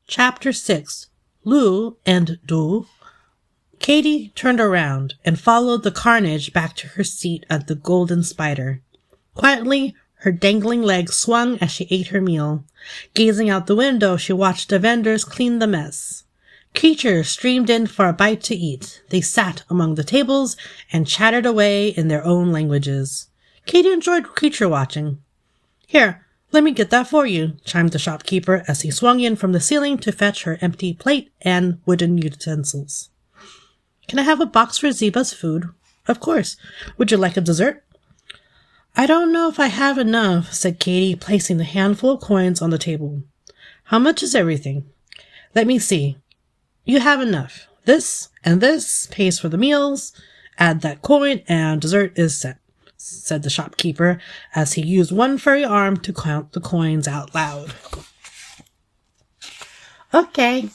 Chapter 6. Lu and Du. Katie turned around and followed the carnage back to her seat at the Golden Spider. Quietly, her dangling legs swung as she ate her meal. Gazing out the window, she watched the vendors clean the mess. Creatures streamed in for a bite to eat. They sat among the tables and chattered away in their own languages. Katie enjoyed creature watching. "Here, let me get that for you," chimed the shopkeeper as he swung in from the ceiling to fetch her empty plate and wooden utensils. "Can I have a box for Zeba's food?" "Of course. Would you like a dessert?" "I don't know if I have enough," said Katie, placing the handful of coins on the table. "How much is everything?" "Let me see. You have enough. This and this pays for the meals. Add that coin and dessert is set," said the shopkeeper as he used one furry arm to count the coins out loud. "Okay,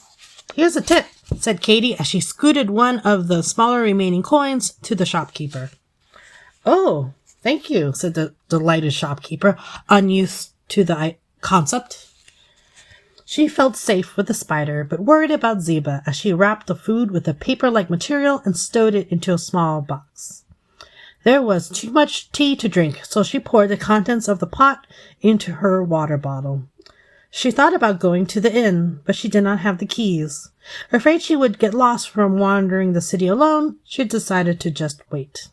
here's a tip," said Katie as she scooted one of the smaller remaining coins to the shopkeeper. "Oh, thank you," said the delighted shopkeeper, unused to the concept. She felt safe with the spider, but worried about Zeba as she wrapped the food with a paper-like material and stowed it into a small box. There was too much tea to drink, so she poured the contents of the pot into her water bottle. She thought about going to the inn, but she did not have the keys. Afraid she would get lost from wandering the city alone, she decided to just wait.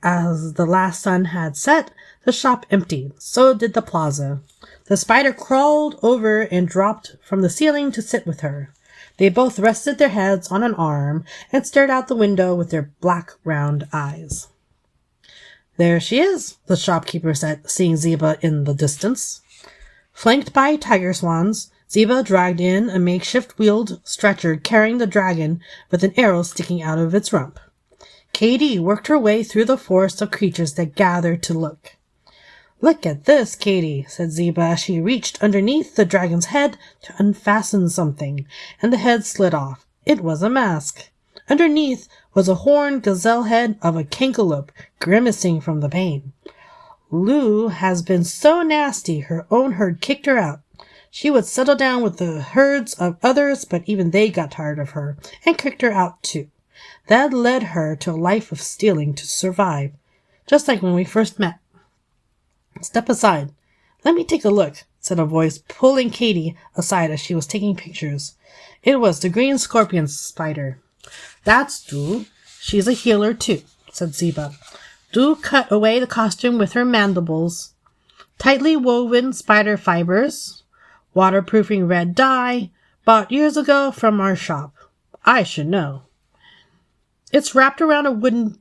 As the last sun had set, the shop emptied. So did the plaza. The spider crawled over and dropped from the ceiling to sit with her. They both rested their heads on an arm and stared out the window with their black, round eyes. "There she is," the shopkeeper said, seeing Zeba in the distance. Flanked by tiger swans, Zeba dragged in a makeshift wheeled stretcher carrying the dragon with an arrow sticking out of its rump. Katie worked her way through the forest of creatures that gathered to look. "Look at this, Katie," said Zeba as she reached underneath the dragon's head to unfasten something, and the head slid off. It was a mask. Underneath was a horned gazelle head of a cantaloupe, grimacing from the pain. "Lu has been so nasty, her own herd kicked her out. She would settle down with the herds of others, but even they got tired of her and kicked her out too. That led her to a life of stealing to survive, just like when we first met." "Step aside. Let me take a look," said a voice, pulling Katie aside as she was taking pictures. It was the green scorpion spider. "That's Du. She's a healer too," said Zeba. Du cut away the costume with her mandibles. "Tightly woven spider fibers, waterproofing red dye, bought years ago from our shop. I should know. It's wrapped around a wood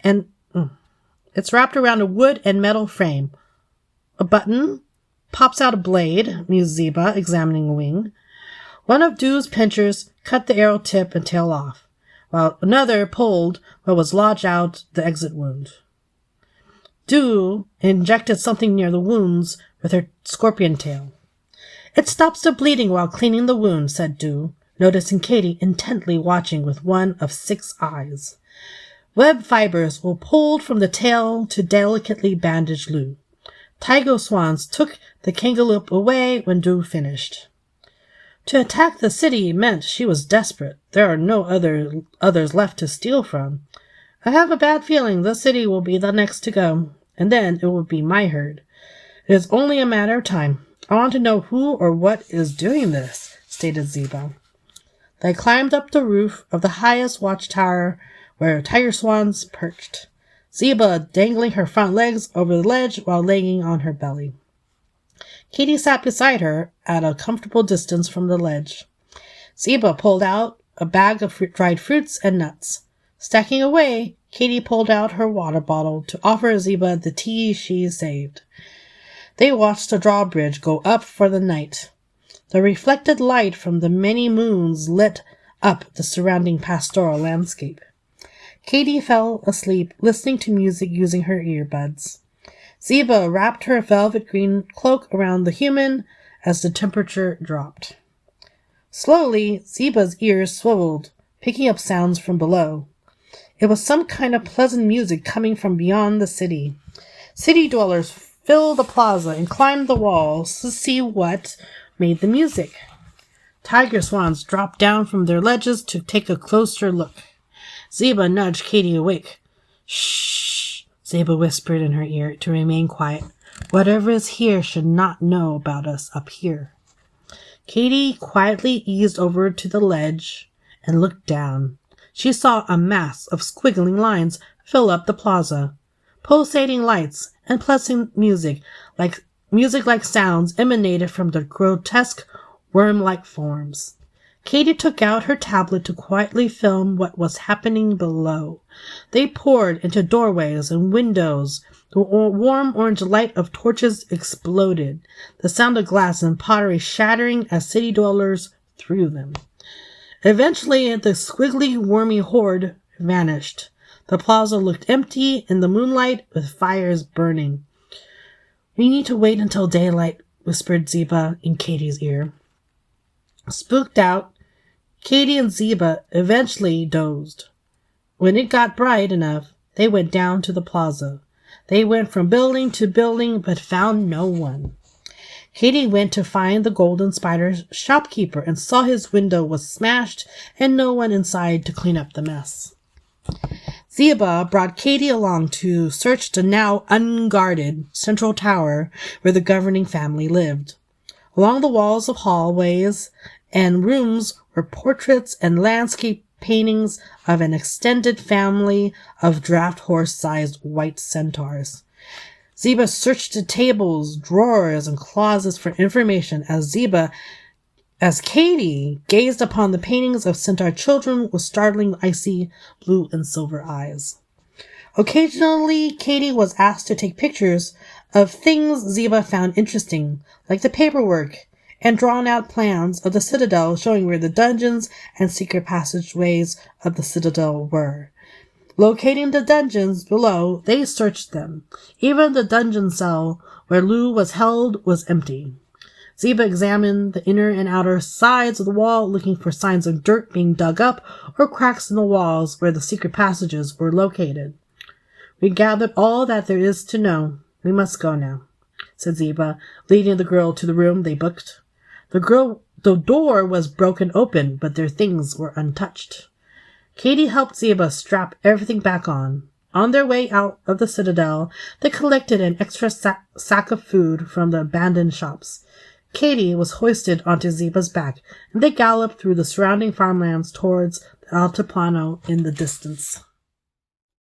and metal frame. A button pops out a blade," mused Zeba, examining a wing. One of Du's pinchers cut the arrow tip and tail off, while another pulled what was lodged out the exit wound. Du injected something near the wounds with her scorpion tail. "It stops the bleeding while cleaning the wound," said Du, noticing Katie intently watching with one of 6 eyes. Web fibers were pulled from the tail to delicately bandage Lu. Tiger swans took the cantaloupe away when Du finished. To attack the city meant she was desperate. There are no others left to steal from. "I have a bad feeling the city will be the next to go, and then it will be my herd. It is only a matter of time. I want to know who or what is doing this," stated Zeba. They climbed up the roof of the highest watchtower where tiger swans perched, Zeba dangling her front legs over the ledge while laying on her belly. Katie sat beside her at a comfortable distance from the ledge. Zeba pulled out a bag of dried fruits and nuts. Stacking away, Katie pulled out her water bottle to offer Zeba the tea she saved. They watched the drawbridge go up for the night. The reflected light from the many moons lit up the surrounding pastoral landscape. Katie fell asleep, listening to music using her earbuds. Zeba wrapped her velvet green cloak around the human as the temperature dropped. Slowly, Zeba's ears swiveled, picking up sounds from below. It was some kind of pleasant music coming from beyond the city. City dwellers filled the plaza and climbed the walls to see what made the music. Tiger swans dropped down from their ledges to take a closer look. Zeba nudged Katy awake. Shh, Zeba whispered in her ear to remain quiet. Whatever is here should not know about us up here. Katy quietly eased over to the ledge and looked down. She saw a mass of squiggling lines fill up the plaza. Pulsating lights and pleasant music like sounds emanated from the grotesque worm-like forms. Katy took out her tablet to quietly film what was happening below. They poured into doorways and windows. The warm orange light of torches exploded, the sound of glass and pottery shattering as city dwellers threw them. Eventually, the squiggly, wormy horde vanished. The plaza looked empty in the moonlight with fires burning. We need to wait until daylight, whispered Zeba in Katy's ear. Spooked out, Katy and Zeba eventually dozed. When it got bright enough, they went down to the plaza. They went from building to building, but found no one. Katy went to find the Golden Spider's shopkeeper and saw his window was smashed and no one inside to clean up the mess. Zeba brought Katy along to search the now unguarded central tower where the governing family lived. Along the walls of hallways and rooms were portraits and landscape paintings of an extended family of draft horse-sized white centaurs. Zeba searched the tables, drawers, and closets for information as Katy gazed upon the paintings of centaur children with startling icy blue and silver eyes. Occasionally, Katy was asked to take pictures of things Zeba found interesting, like the paperwork and drawn-out plans of the citadel showing where the dungeons and secret passageways of the citadel were. Locating the dungeons below, they searched them. Even the dungeon cell where Lu was held was empty. Zeba examined the inner and outer sides of the wall, looking for signs of dirt being dug up or cracks in the walls where the secret passages were located. We gathered all that there is to know. We must go now, said Zeba, leading the girl to the room they booked. The door was broken open, but their things were untouched. Katy helped Zeba strap everything back on. On their way out of the citadel, they collected an extra sack of food from the abandoned shops. Katy was hoisted onto Zeba's back, and they galloped through the surrounding farmlands towards the Altiplano in the distance.